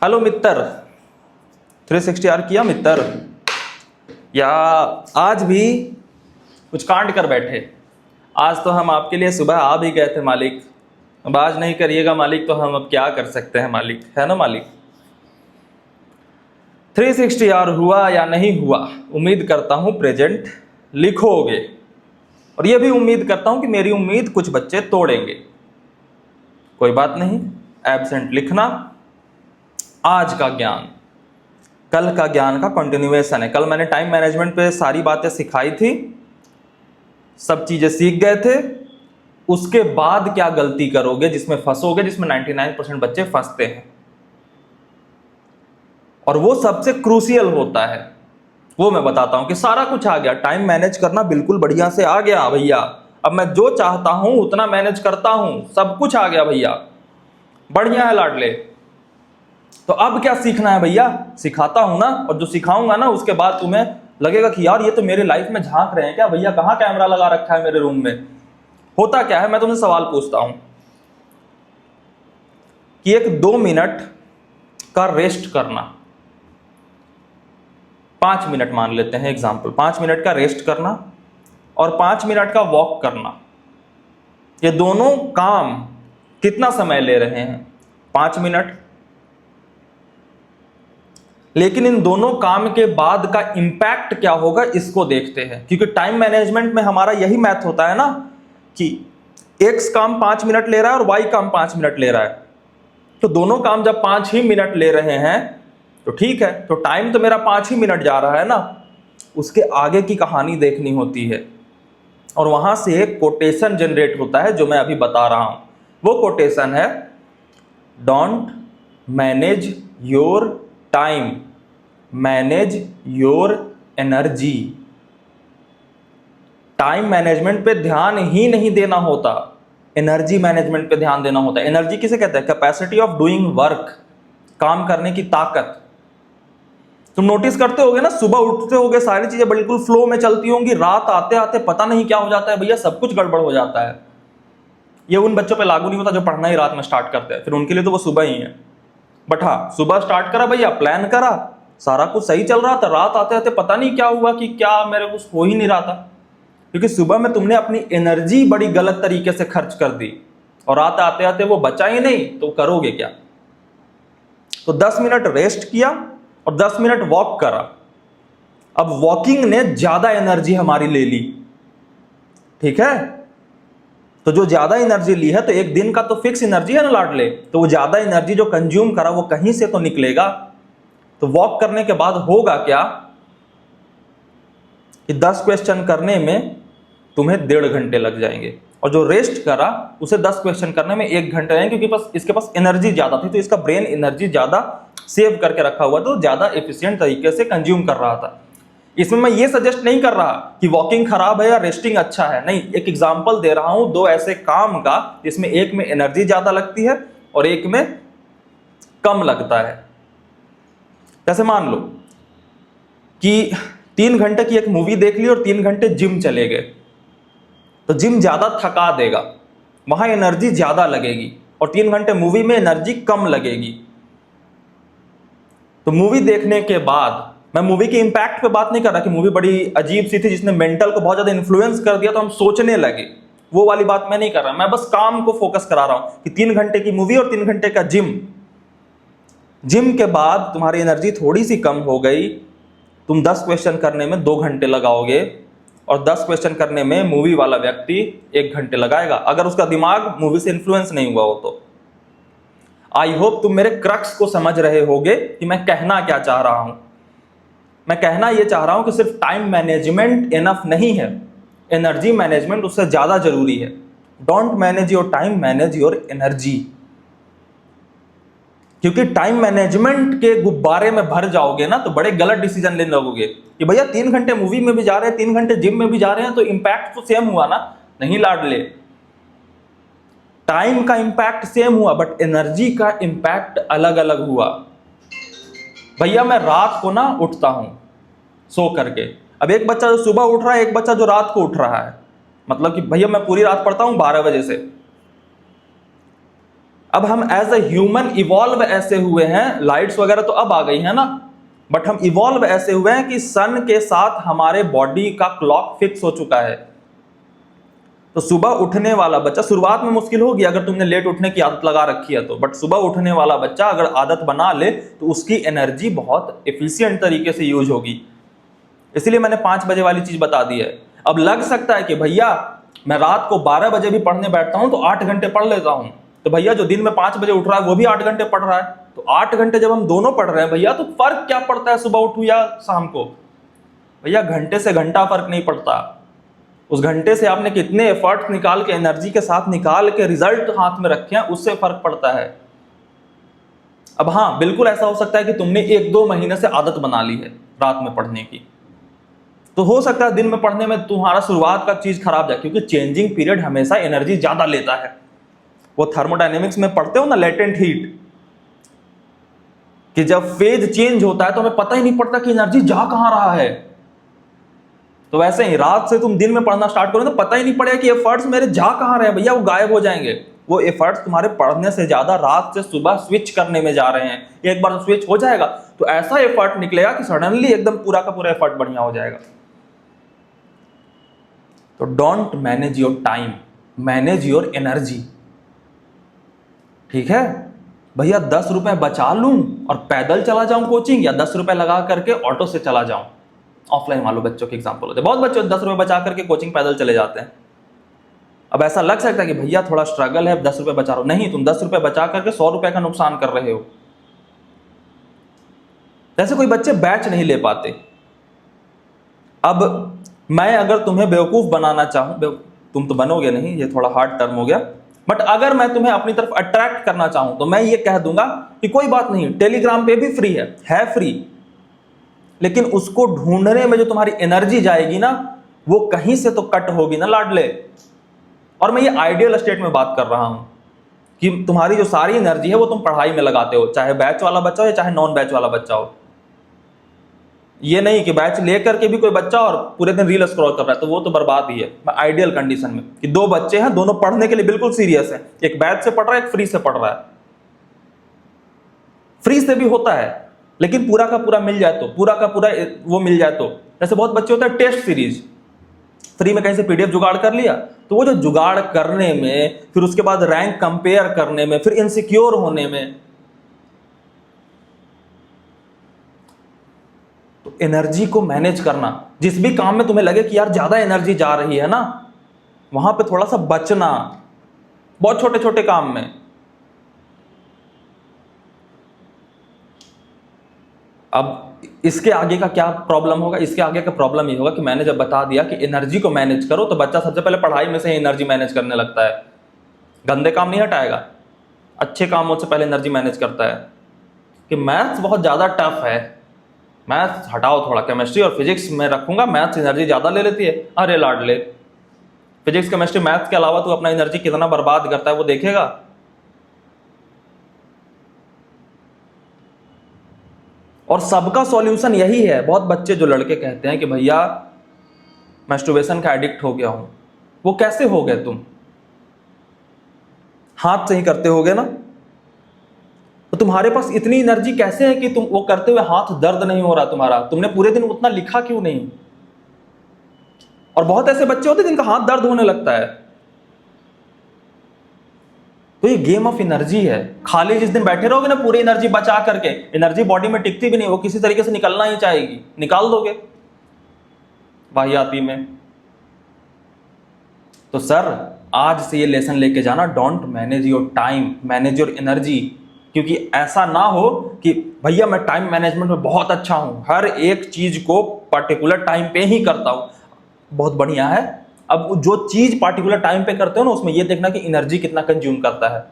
Hello Mitra, 360 are किया मित्र? या आज भी कुछ कांड कर बैठे? आज तो हम आपके लिए सुबह आ भी गए थे मालिक। अब आज नहीं करिएगा मालिक तो हम अब क्या कर सकते हैं मालिक, है ना मालिक। 360 आर हुआ या नहीं हुआ, उम्मीद करता हूं प्रेजेंट लिखोगे, और यह भी उम्मीद करता हूं कि मेरी उम्मीद कुछ बच्चे तोड़ेंगे। कोई बात नहीं, एब्सेंट लिखना आज का ज्ञान कल का ज्ञान का कंटिन्यूएशन है। कल मैंने टाइम मैनेजमेंट पे सारी बातें सिखाई थी, सब चीजें सीख गए थे। उसके बाद क्या गलती करोगे जिसमें फंसोगे, जिसमें 99% बच्चे फंसते हैं, और वो सबसे क्रूशियल होता है। वो मैं बताता हूं कि सारा कुछ आ गया, टाइम मैनेज करना बिल्कुल बढ़िया से आ गया भैया। अब मैं जो चाहता हूं उतना मैनेज करता हूं, सब कुछ आ गया भैया, बढ़िया है लाडले। तो अब क्या सीखना है भैया? सिखाता हूं ना, और जो सिखाऊंगा ना उसके बाद तुम्हें लगेगा कि यार ये तो मेरे लाइफ में झांक रहे हैं क्या भैया, कहां कैमरा लगा रखा है मेरे रूम में। होता क्या है, मैं तुमसे सवाल पूछता हूं कि एक 2 मिनट का रेस्ट करना, 5 मिनट मान लेते हैं एग्जाम्पल, 5 मिनट का रेस्ट करना और 5 मिनट का वॉक करना, ये दोनों काम कितना समय ले रहे हैं? 5 मिनट। लेकिन इन दोनों काम के बाद का इंपैक्ट क्या होगा इसको देखते हैं, क्योंकि टाइम मैनेजमेंट में हमारा यही मैथ होता है ना कि एक्स काम 5 मिनट ले रहा है और वाई काम 5 मिनट ले रहा है। तो दोनों काम जब 5 ही मिनट ले रहे हैं तो ठीक है, तो टाइम तो मेरा 5 ही मिनट जा रहा है ना। उसके आगे की कहानी देखनी होती है, और वहां से एक कोटेशन जनरेट होता है जो मैं अभी बता रहा हूं। वो कोटेशन है, don't manage your time, manage your energy. Time management पे ध्यान ही नहीं देना होता, एनर्जी मैनेजमेंट पे ध्यान देना होता है। एनर्जी किसे कहते हैं? कैपेसिटी ऑफ डूइंग वर्क, काम करने की ताकत। तुम नोटिस करते होगे ना, सुबह उठते होगे सारी चीजें बिल्कुल फ्लो में चलती होंगी, रात आते आते पता नहीं क्या हो जाता है भैया, सब कुछ गड़बड़ हो जाता है। ये उन बच्चों पे लागू नहीं होता जो पढ़ना ही रात में स्टार्ट करते हैं, फिर उनके लिए तो वो सुबह ही है। बट हाँ, सुबह स्टार्ट करा भैया, प्लान करा, सारा कुछ सही चल रहा था, रात आते आते पता नहीं क्या हुआ कि क्या मेरे कुछ हो ही नहीं रहा था, क्योंकि सुबह में तुमने अपनी एनर्जी बड़ी गलत तरीके से खर्च कर दी, और रात आते आते वो बचा ही नहीं, तो करोगे क्या? तो 10 मिनट रेस्ट किया और 10 मिनट वॉक करा। अब वॉकिंग ने ज्यादा एनर्जी हमारी ले ली, ठीक है? तो जो ज्यादा एनर्जी ली है, तो एक दिन का तो फिक्स एनर्जी है ना लाडले, तो वो ज्यादा एनर्जी जो कंज्यूम करा वो कहीं से तो निकलेगा। तो वॉक करने के बाद होगा क्या कि 10 क्वेश्चन करने में तुम्हें 1.5 घंटे लग जाएंगे, और जो रेस्ट करा उसे 10 क्वेश्चन करने में 1 घंटे लगेंगे, क्योंकि बस इसके पास एनर्जी ज्यादा थी, तो इसका ब्रेन एनर्जी ज्यादा सेव करके रखा हुआ, तो ज्यादा एफिशिएंट तरीके से कंज्यूम कर रहा था। इसमें मैं ये सजेस्ट नहीं कर रहा कि वॉकिंग खराब है या रेस्टिंग अच्छा है, नहीं, एक एग्जांपल दे रहा हूं 2 ऐसे काम का जिसमें एक में एनर्जी ज्यादा लगती है और एक में कम लगता है। जैसे मान लो कि 3 घंटे की एक मूवी देख ली और 3 घंटे जिम चले गए, तो जिम ज्यादा थका देगा, वहां एनर्जी ज्यादा लगेगी, और 3 घंटे मूवी में एनर्जी कम लगेगी। तो मूवी देखने के बाद, मैं मूवी के इंपैक्ट पे बात नहीं कर रहा कि मूवी बड़ी अजीब सी थी जिसने मेंटल को बहुत ज्यादा इन्फ्लुएंस कर दिया तो हम सोचने लगे, वो वाली बात मैं नहीं कर रहा। मैं बस काम को फोकस करा रहा हूं कि 3 घंटे की मूवी और 3 घंटे का जिम के बाद तुम्हारी एनर्जी थोड़ी सी कम हो गई, तुम 10 क्वेश्चन करने में 2 घंटे लगाओगे, और 10 क्वेश्चन करने में मूवी वाला व्यक्ति 1 घंटे लगाएगा, अगर उसका दिमाग मूवी से इन्फ्लुएंस नहीं हुआ हो तो। आई होप तुम मेरे क्रक्स को समझ रहे होगे कि मैं कहना क्या चाह रहा हूं। मैं कहना यह चाह रहा हूं कि सिर्फ टाइम मैनेजमेंट इनफ नहीं है, एनर्जी मैनेजमेंट उससे ज्यादा जरूरी है। Don't manage your time, manage your energy. क्योंकि टाइम मैनेजमेंट के गुब्बारे में भर जाओगे ना तो बड़े गलत डिसीजन लेने लगोगे कि भैया 3 घंटे मूवी में भी जा रहे हैं, 3 घंटे जिम में भी जा रहे हैं, तो इंपैक्ट तो सेम हुआ ना। नहीं लाडले, टाइम का इंपैक्ट सेम हुआ बट एनर्जी का इंपैक्ट अलग अलग हुआ। भैया मैं रात को ना उठता हूं सो करके, अब एक बच्चा जो सुबह उठ रहा है, एक बच्चा जो रात को उठ रहा है, मतलब कि भैया मैं पूरी रात पढ़ता हूं 12 बजे से। अब हम एज ए ह्यूमन इवॉल्व ऐसे हुए हैं, लाइट्स वगैरह तो अब आ गई है ना, बट हम इवॉल्व ऐसे हुए हैं कि सन के साथ हमारे बॉडी का क्लॉक फिक्स हो चुका है। तो सुबह उठने वाला बच्चा, शुरुआत में मुश्किल होगी अगर तुमने लेट उठने की आदत लगा रखी है तो, बट सुबह उठने वाला बच्चा अगर आदत बना ले तो उसकी एनर्जी बहुत एफिशिएंट तरीके से यूज होगी। इसलिए मैंने 5 बजे वाली चीज बता दी है। अब लग सकता है कि भैया मैं रात को 12 बजे भी पढ़ने बैठता हूं तो 8 घंटे पढ़ लेता हूं, तो भैया जो दिन में 5 बजे उठ रहा है वो भी 8 घंटे पढ़ रहा है, तो 8 घंटे जब हम दोनों पढ़ रहे हैं भैया, तो फर्क क्या पड़ता है सुबह उठूं या शाम को? भैया घंटे से घंटा फर्क नहीं पड़ता। उस घंटे से आपने कितने एफर्ट निकाल के, एनर्जी के साथ निकाल के रिजल्ट हाथ में रखे हैं, उससे फर्क पड़ता है। अब हाँ, बिल्कुल ऐसा हो सकता है कि तुमने 1-2 महीने से आदत बना ली है रात में पढ़ने की, तो हो सकता है दिन में पढ़ने में तुम्हारा शुरुआत का चीज खराब जाए, क्योंकि चेंजिंग पीरियड हमेशा एनर्जी ज्यादा लेता है। वो थर्मोडायनेमिक्स में पढ़ते हो ना, लेटेंट हीट, कि जब फेज चेंज होता है तो हमें पता ही नहीं पड़ता कि एनर्जी जा कहां रहा है। तो वैसे ही रात से तुम दिन में पढ़ना स्टार्ट करो तो पता ही नहीं पड़ेगा कि एफर्ट्स मेरे जा कहां रहे हैं भैया, वो गायब हो जाएंगे। वो एफर्ट्स तुम्हारे पढ़ने से ज्यादा रात से सुबह स्विच करने में जा रहे हैं। एक बार स्विच हो जाएगा तो ऐसा एफर्ट निकलेगा कि सडनली एकदम पूरा का पूरा एफर्ट बढ़िया हो जाएगा। तो don't manage your time, manage your energy. ठीक है भैया, 10 रुपए बचा लूं और पैदल चला जाऊं कोचिंग, या 10 रुपए लगा करके ऑटो से चला जाऊं। ऑफलाइन वालों बच्चों के एग्जाम्पल होते हैं, बहुत बच्चे 10 रुपए बचा करके कोचिंग पैदल चले जाते हैं। अब ऐसा लग सकता है कि भैया थोड़ा स्ट्रगल है, 10 रुपए बचा रहा हूं। नहीं, तुम 10 रुपए बचा करके 100 रुपए का नुकसान कर रहे हो। जैसे कोई बच्चे बैच नहीं ले पाते। अब मैं अगर तुम्हें बेवकूफ बनाना चाहूं, तुम तो बनोगे नहीं, ये थोड़ा हार्ड टर्म हो गया, बट अगर मैं तुम्हें अपनी तरफ अट्रैक्ट करना चाहूं तो मैं ये कह दूंगा कि कोई बात नहीं, टेलीग्राम पे भी फ्री है फ्री, लेकिन उसको ढूंढने में जो तुम्हारी एनर्जी जाएगी ना, वो कहीं से तो कट होगी ना लाडले। और मैं ये आइडियल स्टेट में बात कर रहा हूं कि तुम्हारी जो सारी एनर्जी है वो तुम पढ़ाई में लगाते हो, चाहे बैच वाला बच्चा हो या चाहे नॉन बैच वाला बच्चा हो। ये नहीं कि बैच लेकर के भी कोई बच्चा और पूरे दिन रील स्क्रॉल कर रहा है, तो वो तो बर्बाद ही है। आइडियल कंडीशन में कि 2 बच्चे हैं, दोनों पढ़ने के लिए बिल्कुल सीरियस हैं, एक बैच से पढ़ रहा है, एक फ्री से पढ़ रहा है। फ्री से भी होता है, लेकिन पूरा का पूरा मिल जाए तो, पूरा का पूरा वो मिल जाए तो। जैसे बहुत बच्चे होते हैं टेस्ट सीरीज, फ्री में कहीं से पीडीएफ जुगाड़ कर लिया, तो वो जो जुगाड़ करने में, फिर उसके बाद रैंक कंपेयर करने में, फिर इनसिक्योर होने में, तो एनर्जी को मैनेज करना, जिस भी काम में तुम्हें लगे कि यार ज्यादा एनर्जी जा रही है ना, वहां पे थोड़ा सा बचना, बहुत छोटे छोटे काम में। अब इसके आगे का क्या प्रॉब्लम होगा? इसके आगे का प्रॉब्लम ये होगा कि मैंने जब बता दिया कि एनर्जी को मैनेज करो, तो बच्चा सबसे पहले पढ़ाई में से ही एनर्जी मैनेज करने लगता है। गंदे काम नहीं हटाएगा, अच्छे कामों से पहले एनर्जी मैनेज करता है। कि मैथ्स बहुत ज्यादा टफ है, मैथ्स हटाओ, थोड़ा केमिस्ट्री और फिजिक्स में रखूंगा, मैथ्स एनर्जी ज्यादा ले लेती है। अरे लाडले, फिजिक्स केमिस्ट्री मैथ्स के अलावा तू अपना एनर्जी कितना बर्बाद करता है वो देखेगा। और सबका सॉल्यूशन यही है। बहुत बच्चे जो लड़के कहते हैं कि भैया मैस्टरबेशन का एडिक्ट हो गया हूं, वो कैसे हो गए? तुम हाथ से ही करते होगे ना, तो तुम्हारे पास इतनी एनर्जी कैसे है कि तुम वो करते हुए हाथ दर्द नहीं हो रहा तुम्हारा? तुमने पूरे दिन उतना लिखा क्यों नहीं? और बहुत ऐसे बच्चे होते हैं जिनका हाथ दर्द होने लगता है। तो ये गेम ऑफ एनर्जी है। खाली जिस दिन बैठे रहोगे ना पूरी एनर्जी बचा करके, एनर्जी बॉडी में टिकती भी नहीं, वो किसी तरीके से निकलना ही चाहेगी, निकाल दोगे वाहियाती में। तो सर आज से ये लेसन लेके जाना, don't manage your time, manage your energy. क्योंकि ऐसा ना हो कि भैया मैं टाइम मैनेजमेंट में बहुत अच्छा हूं, हर एक चीज को पर्टिकुलर टाइम पे ही करता हूं। बहुत बढ़िया है। अब जो चीज पार्टिकुलर टाइम पे करते हो ना, उसमें ये देखना कि एनर्जी कितना कंज्यूम करता है।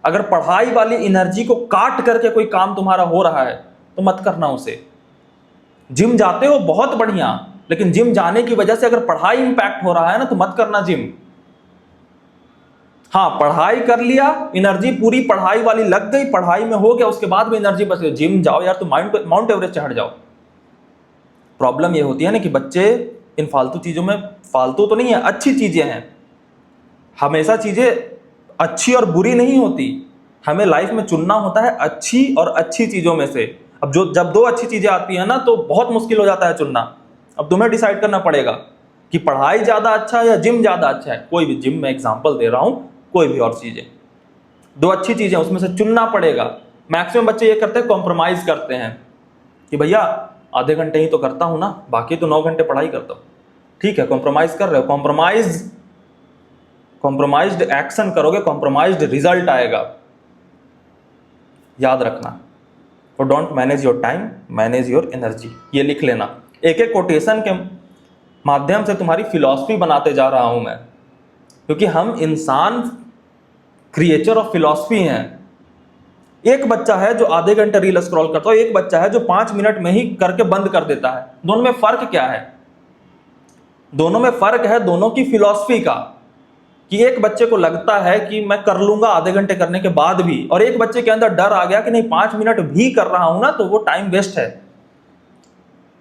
अगर पढ़ाई वाली एनर्जी को काट करके कोई काम तुम्हारा हो रहा है तो मत करना उसे। जिम जाते हो बहुत बढ़िया, लेकिन जिम जाने की वजह से अगर पढ़ाई इंपैक्ट हो रहा है ना तो मत करना जिम। हाँ, पढ़ाई कर लिया, एनर्जी पूरी पढ़ाई वाली लग गई, पढ़ाई में हो गया, उसके बाद भी एनर्जी बच गई, जिम जाओ यार, तो माउंट एवरेस्ट चढ़ जाओ। प्रॉब्लम ये होती है ना कि बच्चे इन फालतू चीजों में, फालतू तो नहीं है, अच्छी चीजें हैं, हमेशा चीजें अच्छी और बुरी नहीं होती, हमें लाइफ में चुनना होता है अच्छी और अच्छी चीजों में से। अब जब दो अच्छी चीजें आती है ना तो बहुत मुश्किल हो जाता है चुनना। अब तुम्हें डिसाइड करना पड़ेगा कि पढ़ाई ज्यादा अच्छा है या जिम ज्यादा अच्छा है। कोई भी, जिम में एग्जांपल दे रहा हूं, कोई भी और चीजें, दो अच्छी चीजें उसमें से चुनना पड़ेगा। मैक्सिमम बच्चे ये करते हैं, कॉम्प्रोमाइज करते हैं कि भैया आधे घंटे ही तो करता हूं ना, बाकी तो 9 घंटे पढ़ाई करता हूं। ठीक है, कॉम्प्रोमाइज कर रहे हो, कॉम्प्रोमाइज्ड एक्शन करोगे, कॉम्प्रोमाइज्ड रिजल्ट आएगा, याद रखना। तो don't manage your time, manage your energy. ये लिख लेना। एक एक कोटेशन के माध्यम से तुम्हारी फिलॉसफी बनाते जा रहा हूं मैं, क्योंकि हम इंसान क्रिएचर ऑफ फिलॉसफी हैं। एक बच्चा है जो आधे घंटे रील स्क्रॉल करता है, एक बच्चा है जो 5 मिनट में ही करके बंद कर देता है। दोनों में फर्क क्या है? दोनों में फर्क है दोनों की फिलॉसफी का, कि एक बच्चे को लगता है कि मैं कर लूंगा आधे घंटे करने के बाद भी, और एक बच्चे के अंदर डर आ गया कि नहीं 5 मिनट भी कर रहा हूं ना तो वो टाइम वेस्ट है।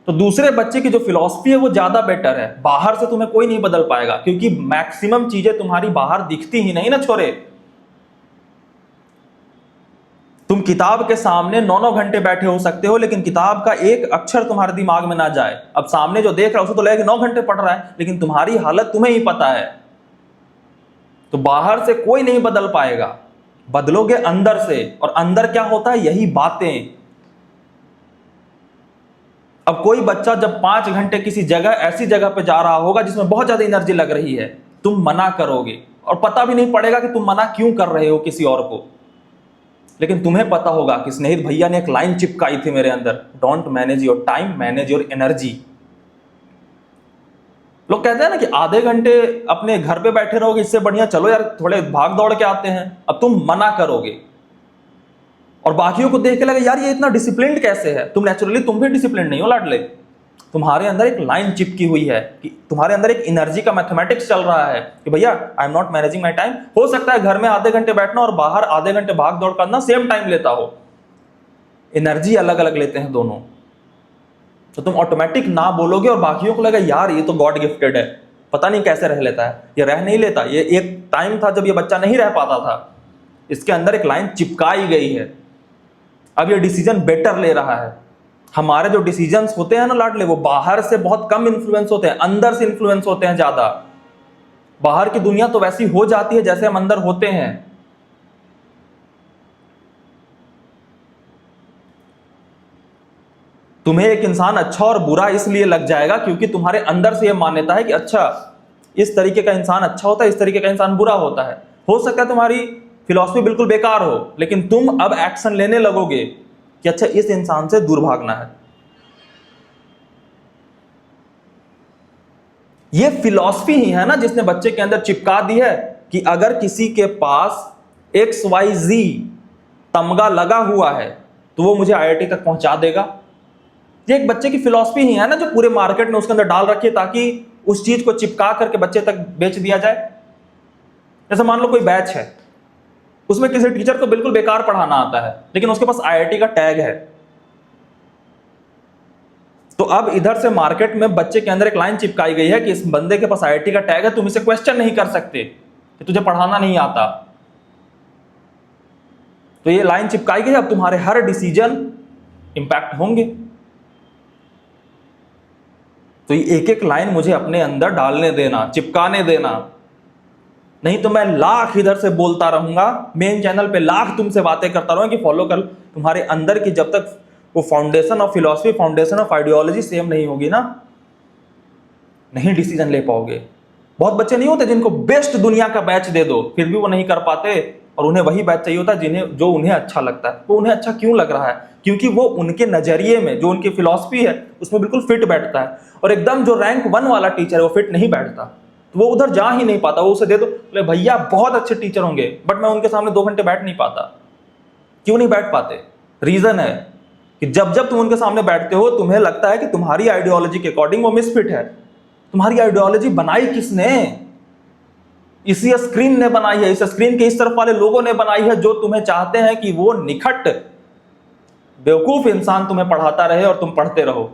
तो दूसरे बच्चे की जो फिलॉसफी है वो ज्यादा बेटर है। बाहर से तुम्हें कोई नहीं बदल पाएगा, क्योंकि मैक्सिमम चीजें तुम्हारी बाहर दिखती ही नहीं ना छोरे। तुम किताब के सामने 9-9 घंटे बैठे हो सकते हो, लेकिन किताब का एक अक्षर तुम्हारे दिमाग में ना जाए। अब सामने जो देख रहा है उसे तो लगेगा 9 घंटे पढ़ रहा है, लेकिन तुम्हारी हालत तुम्हें ही पता है। तो बाहर से कोई नहीं बदल पाएगा, बदलोगे अंदर से। और अंदर क्या होता है? यही बातें। अब कोई बच्चा जब 5 घंटे किसी जगह, ऐसी जगह पे जा रहा होगा जिसमें बहुत ज्यादा एनर्जी लग रही है, तुम मना करोगे और पता भी नहीं पड़ेगा कि तुम मना क्यों कर रहे हो किसी और को, लेकिन तुम्हें पता होगा कि स्नेहित भैया ने एक लाइन चिपकाई थी मेरे अंदर, don't manage your time, manage your energy. लोग कहते हैं ना कि आधे घंटे अपने घर पे बैठे रहोगे, इससे बढ़िया चलो यार थोड़े भाग दौड़ के आते हैं। अब तुम मना करोगे और बाकियों को देख के लगे यार ये इतना डिसिप्लिन्ड कैसे है। तुम भी डिसिप्लिन नहीं हो लाडले। तुम्हारे अंदर एक लाइन चिपकी हुई है कि तुम्हारे अंदर एक एनर्जी का मैथमेटिक्स चल रहा है कि भैया I am not managing my time. हो सकता है घर में आधे घंटे बैठना और बाहर आधे घंटे भाग दौड़ करना सेम टाइम लेता हो, एनर्जी अलग अलग लेते हैं दोनों। तो तुम ऑटोमेटिक ना बोलोगे और बाकियों को लगा यार ये तो गॉड गिफ्टेड है, पता नहीं कैसे रह लेता है। ये रह नहीं लेता, ये एक टाइम था जब ये बच्चा नहीं रह पाता था। इसके अंदर एक लाइन चिपकाई गई है, अब ये डिसीजन बेटर ले रहा है। हमारे जो डिसीजंस होते हैं ना लाडले, वो बाहर से बहुत कम इन्फ्लुएंस होते हैं, अंदर से इन्फ्लुएंस होते हैं ज्यादा। बाहर की दुनिया तो वैसी हो जाती है जैसे हम अंदर होते हैं। तुम्हें एक इंसान अच्छा और बुरा इसलिए लग जाएगा क्योंकि तुम्हारे अंदर से यह मान्यता है कि अच्छा इस तरीके का इंसान अच्छा होता है, इस तरीके का इंसान बुरा होता है। हो सकता है तुम्हारी फिलॉसफी बिल्कुल बेकार हो, लेकिन तुम अब एक्शन लेने लगोगे कि अच्छा इस इंसान से दूर भागना है। ये फिलॉसफी ही है ना जिसने बच्चे के अंदर चिपका दी है कि अगर किसी के पास XYZ तमगा लगा हुआ है तो वो मुझे IIT तक पहुंचा देगा। ये एक बच्चे की फिलॉसफी ही है ना जो पूरे मार्केट में उसके अंदर डाल रखी है ताकि उस चीज को चिपका करके बच्चे तक बेच दिया जाए। जैसे मान लो कोई बैच है, उसमें किसी टीचर को बिल्कुल बेकार पढ़ाना आता है, लेकिन उसके पास IIT का टैग है। तो अब इधर से मार्केट में बच्चे के अंदर एक लाइन चिपकाई गई है कि इस बंदे के पास IIT का टैग है, तुम इसे क्वेश्चन नहीं कर सकते कि तुझे पढ़ाना नहीं आता। तो ये लाइन चिपकाई गई, अब तुम्हारे हर डिसीजन इंपैक्ट होंगे। तो ये एक एक लाइन मुझे अपने अंदर डालने देना, चिपकाने देना, नहीं तो मैं लाख इधर से बोलता रहूंगा, मेन चैनल पे लाख तुमसे बातें करता रहूंगा कि फॉलो कर। तुम्हारे अंदर की जब तक वो foundation of philosophy, foundation of ideology same नहीं होगी ना, नहीं डिसीजन ले पाओगे। बहुत बच्चे नहीं होते जिनको बेस्ट दुनिया का बैच दे दो फिर भी वो नहीं कर पाते, और उन्हें वही बैच चाहिए होता है जो उन्हें अच्छा लगता है। वो उन्हें अच्छा क्यों लग रहा है? क्योंकि वो उनके नजरिए में जो उनकी फिलॉसफी है उसमें बिल्कुल फिट बैठता है। और एकदम जो रैंक 1 वाला टीचर है वो फिट नहीं बैठता, तो वो उधर जा ही नहीं पाता। वो उसे दे दो, बोले भैया बहुत अच्छे टीचर होंगे बट मैं उनके सामने 2 घंटे बैठ नहीं पाता। क्यों नहीं बैठ पाते? रीजन है कि जब जब तुम उनके सामने बैठते हो तुम्हें लगता है कि तुम्हारी आइडियोलॉजी के अकॉर्डिंग वो मिसफिट है। तुम्हारी आइडियोलॉजी बनाई किसने? इसी स्क्रीन ने बनाई है, इस स्क्रीन के इस तरफ वाले लोगों ने बनाई है जो तुम्हें चाहते हैं कि वो निखट बेवकूफ इंसान तुम्हें पढ़ाता रहे और तुम पढ़ते रहो।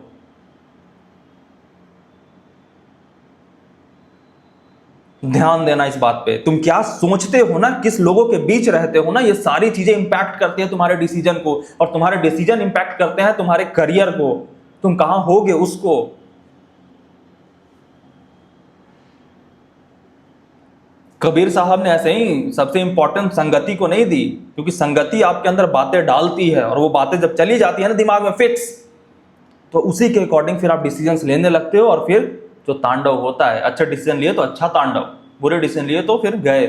ध्यान देना इस बात पे, तुम क्या सोचते हो ना, किस लोगों के बीच रहते हो ना, ये सारी चीजें इंपैक्ट करती है तुम्हारे डिसीजन को, और तुम्हारे डिसीजन इंपैक्ट करते हैं तुम्हारे करियर को, तुम कहां होगे उसको। कबीर साहब ने ऐसे ही सबसे इंपॉर्टेंट संगति को नहीं दी, क्योंकि संगति आपके अंदर बातें डालती है, और वो बातें जब चली जाती है ना दिमाग में फिक्स, तो उसी के अकॉर्डिंग फिर आप डिसीजंस लेने लगते हो, और फिर जो तांडव होता है, अच्छा डिसीजन लिए तो अच्छा तांडव, बुरे डिसीजन लिए तो फिर गए,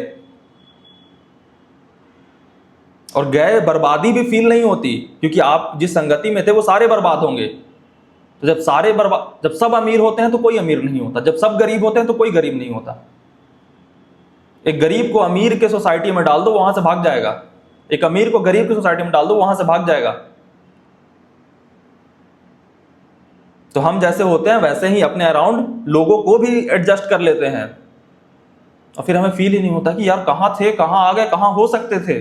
और गए बर्बादी भी फील नहीं होती, क्योंकि आप जिस संगति में थे वो सारे बर्बाद होंगे। तो जब सब अमीर होते हैं तो कोई अमीर नहीं होता, जब सब गरीब होते हैं तो कोई गरीब नहीं होता। एक गरीब को अमीर के सोसाइटी में डाल दो, वहां से भाग जाएगा, एक अमीर को गरीब की सोसाइटी में डाल दो, वहां से भाग जाएगा। तो हम जैसे होते हैं वैसे ही अपने अराउंड लोगों को भी एडजस्ट कर लेते हैं, और फिर हमें फील ही नहीं होता कि यार कहां थे, कहां आ गए, कहां हो सकते थे।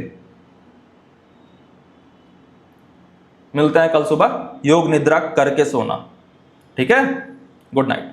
मिलते हैं कल सुबह, योग निद्रा करके सोना, ठीक है। Good night.